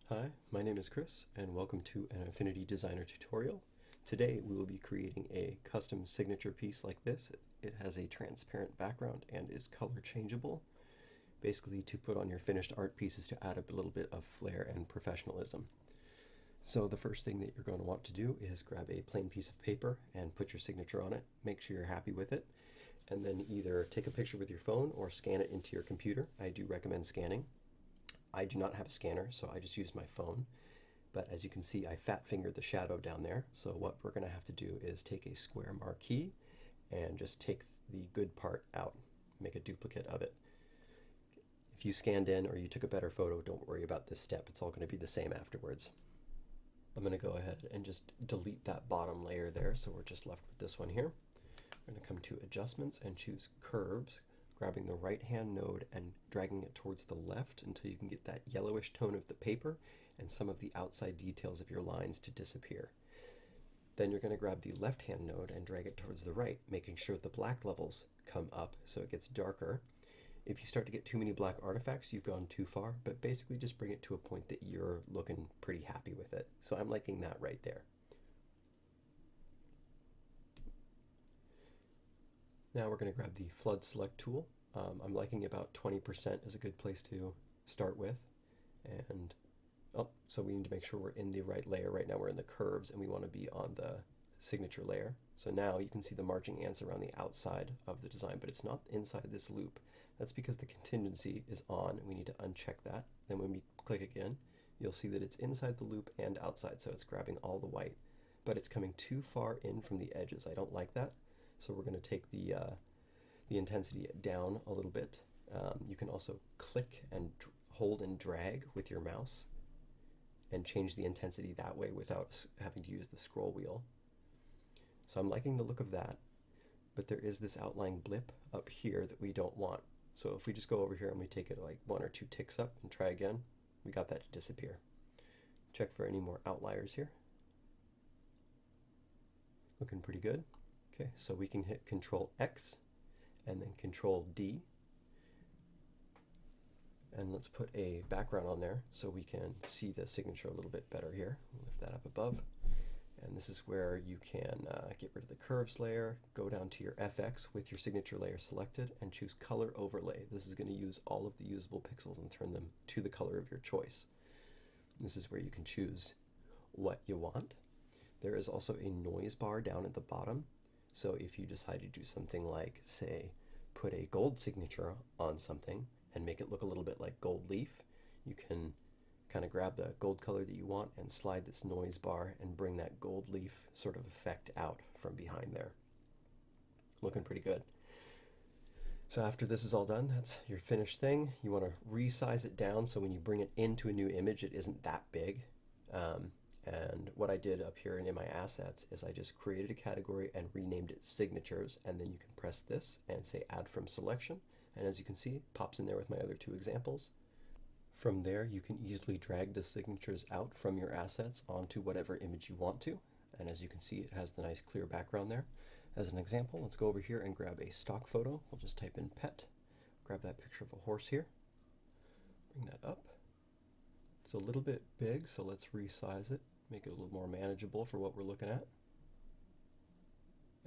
Hi, my name is Chris, and welcome to an Affinity Designer tutorial. Today we will be creating a custom signature piece like this. It has a transparent background and is color changeable, basically to put on your finished art pieces to add a little bit of flair and professionalism. So the first thing that you're going to want to do is grab a plain piece of paper and put your signature on it. Make sure you're happy with it, and then either take a picture with your phone or scan it into your computer. I do recommend scanning. I do not have a scanner, so I just use my phone. But as you can see, I fat fingered the shadow down there. So what we're going to have to do is take a square marquee and just take the good part out, make a duplicate of it. If you scanned in or you took a better photo, don't worry about this step. It's all going to be the same afterwards. I'm going to go ahead and just delete that bottom layer there, so we're just left with this one here. We're going to come to Adjustments and choose Curves, grabbing the right hand node and dragging it towards the left until you can get that yellowish tone of the paper and some of the outside details of your lines to disappear. Then you're going to grab the left hand node and drag it towards the right, making sure the black levels come up so it gets darker. If you start to get too many black artifacts, you've gone too far, but basically just bring it to a point that you're looking pretty happy with it. So I'm liking that right there. Now we're going to grab the flood select tool. I'm liking about 20% is a good place to start with. And so we need to make sure we're in the right layer. Right now we're in the curves and we want to be on the signature layer. So now you can see the marching ants around the outside of the design, but it's not inside this loop. That's because the contingency is on and we need to uncheck that. Then when we click again, you'll see that it's inside the loop and outside, so it's grabbing all the white, but it's coming too far in from the edges. I don't like that. So we're going to take the intensity down a little bit. You can also click and hold and drag with your mouse and change the intensity that way without having to use the scroll wheel. So I'm liking the look of that, but there is this outlying blip up here that we don't want. So if we just go over here and we take it like 1 or 2 ticks up and try again, we got that to disappear. Check for any more outliers here. Looking pretty good. Okay, so we can hit Control X and then Control D. And let's put a background on there so we can see the signature a little bit better here. Lift that up above. And this is where you can get rid of the curves layer, go down to your FX with your signature layer selected, and choose Color Overlay. This is going to use all of the usable pixels and turn them to the color of your choice. This is where you can choose what you want. There is also a noise bar down at the bottom. So if you decide to do something like, say, put a gold signature on something and make it look a little bit like gold leaf, you can kind of grab the gold color that you want and slide this noise bar and bring that gold leaf sort of effect out from behind there. Looking pretty good. So after this is all done, that's your finished thing. You want to resize it down so when you bring it into a new image, it isn't that big. And what I did up here in my assets is I just created a category and renamed it signatures, and then you can press this and say add from selection, and as you can see, it pops in there with my other 2 examples. From there you can easily drag the signatures out from your assets onto whatever image you want to, and as you can see, it has the nice clear background there. As an example, let's go over here and grab a stock photo. We'll just type in pet, grab that picture of a horse here, bring that up. It's a little bit big, so let's resize it, make it a little more manageable for what we're looking at.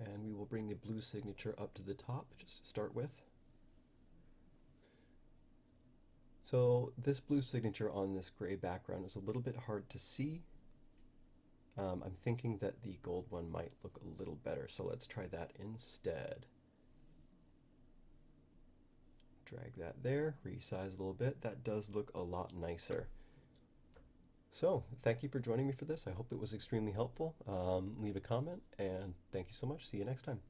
And we will bring the blue signature up to the top just to start with. So this blue signature on this gray background is a little bit hard to see. I'm thinking that the gold one might look a little better, so let's try that instead. Drag that there, resize a little bit. That does look a lot nicer. So, thank you for joining me for this. I hope it was extremely helpful. Leave a comment, and thank you so much. See you next time.